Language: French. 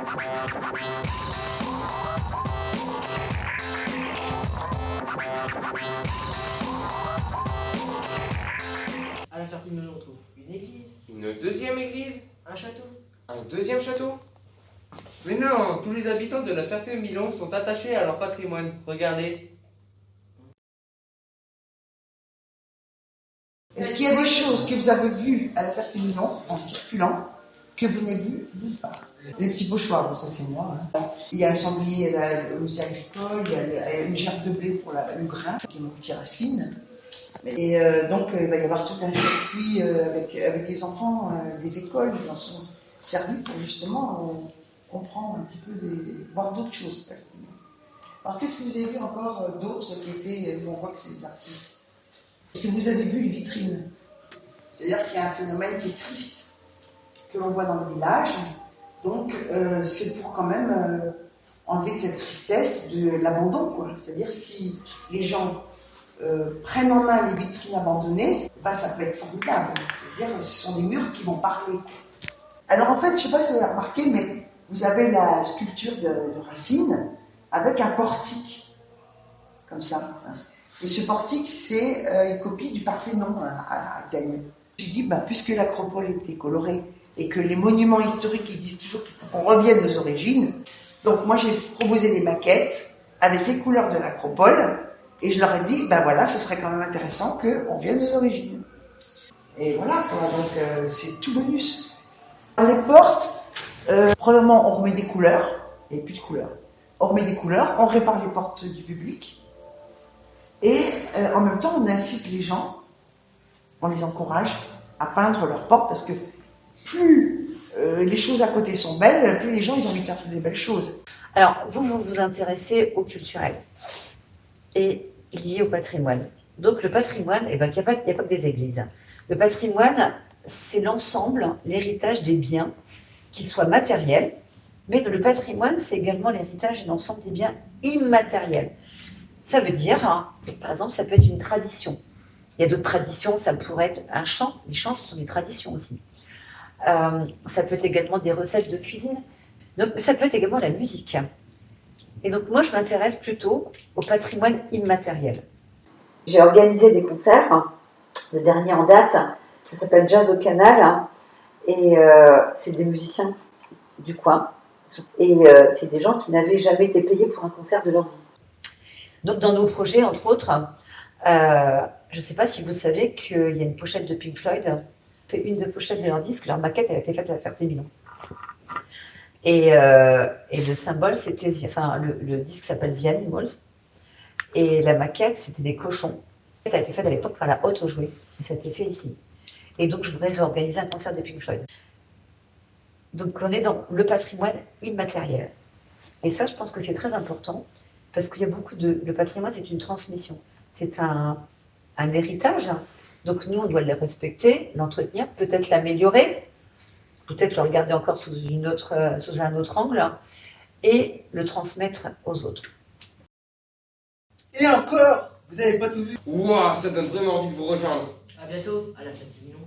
À la Ferté-Milon, on trouve une église. Une deuxième église? Un château. Un deuxième château? Mais non, tous les habitants de la Ferté-Milon sont attachés à leur patrimoine. Regardez. Est-ce qu'il y a des choses que vous avez vues à la Ferté-Milon en circulant que vous n'avez vues nulle part? Les petits pochoirs, bon, ça c'est moi. Hein. Il y a un sanglier au musée agricole, il y a une gerbe de blé pour le grain, qui est mon petit racine. Et donc il va y avoir tout un circuit avec des enfants des écoles, ils en sont servis pour justement comprendre un petit peu, voir d'autres choses. Alors qu'est-ce que vous avez vu encore d'autres qui étaient, on voit que c'est des artistes? Est-ce que vous avez vu les vitrines? C'est-à-dire qu'il y a un phénomène qui est triste, que l'on voit dans le village. Donc, c'est pour quand même enlever cette tristesse de l'abandon, quoi. C'est-à-dire si les gens prennent en main les vitrines abandonnées, bah, ça peut être formidable. C'est-à-dire ce sont des murs qui vont parler. Alors en fait, je ne sais pas si vous avez remarqué, mais vous avez la sculpture de Racine avec un portique, comme ça. Hein. Et ce portique, c'est une copie du Parthénon à Athènes. Je me suis dit, bah, puisque l'acropole était colorée et que les monuments historiques ils disent toujours qu'il faut qu'on revienne aux origines, donc moi j'ai proposé des maquettes avec les couleurs de l'acropole et je leur ai dit, ben voilà, ce serait quand même intéressant qu'on revienne aux origines. Et voilà, quoi, donc c'est tout bonus. Les portes, probablement on remet des couleurs, il n'y a plus de couleurs. On remet des couleurs, on répare les portes du public. Et en même temps, on incite les gens, on les encourage à peindre leurs portes parce que plus les choses à côté sont belles, plus les gens ils ont envie de faire des belles choses. Alors, vous vous intéressez au culturel et lié au patrimoine. Donc, le patrimoine, il n'y a pas que des églises. Le patrimoine, c'est l'ensemble, l'héritage des biens, qu'ils soient matériels, mais le patrimoine, c'est également l'héritage et l'ensemble des biens immatériels. Ça veut dire, hein, par exemple, ça peut être une tradition. Il y a d'autres traditions, ça pourrait être un chant. Les chants, ce sont des traditions aussi. Ça peut être également des recettes de cuisine. Donc, ça peut être également la musique. Et donc, moi, je m'intéresse plutôt au patrimoine immatériel. J'ai organisé des concerts. Le dernier en date, ça s'appelle Jazz au Canal. Et c'est des musiciens du coin. Et c'est des gens qui n'avaient jamais été payés pour un concert de leur vie. Donc, dans nos projets, entre autres, je ne sais pas si vous savez qu'il y a une pochette de Pink Floyd. Fait une des pochettes de leur disque, leur maquette, elle a été faite à la Ferté-Milon. Et le symbole, c'était, enfin, le disque s'appelle The Animals. Et la maquette, c'était des cochons. Elle a été faite à l'époque par la Haute au Jouet. Et ça a été fait ici. Et donc, je voudrais organiser un concert de Pink Floyd. Donc, on est dans le patrimoine immatériel. Et ça, je pense que c'est très important. Parce qu'il y a beaucoup de... Le patrimoine, c'est une transmission. C'est un héritage. Donc nous, on doit le respecter, l'entretenir, peut-être l'améliorer, peut-être le regarder encore sous un autre angle, et le transmettre aux autres. Et encore, vous n'avez pas tout vu. Ouah, ça donne vraiment envie de vous rejoindre. À bientôt, à la Ferté-Milon.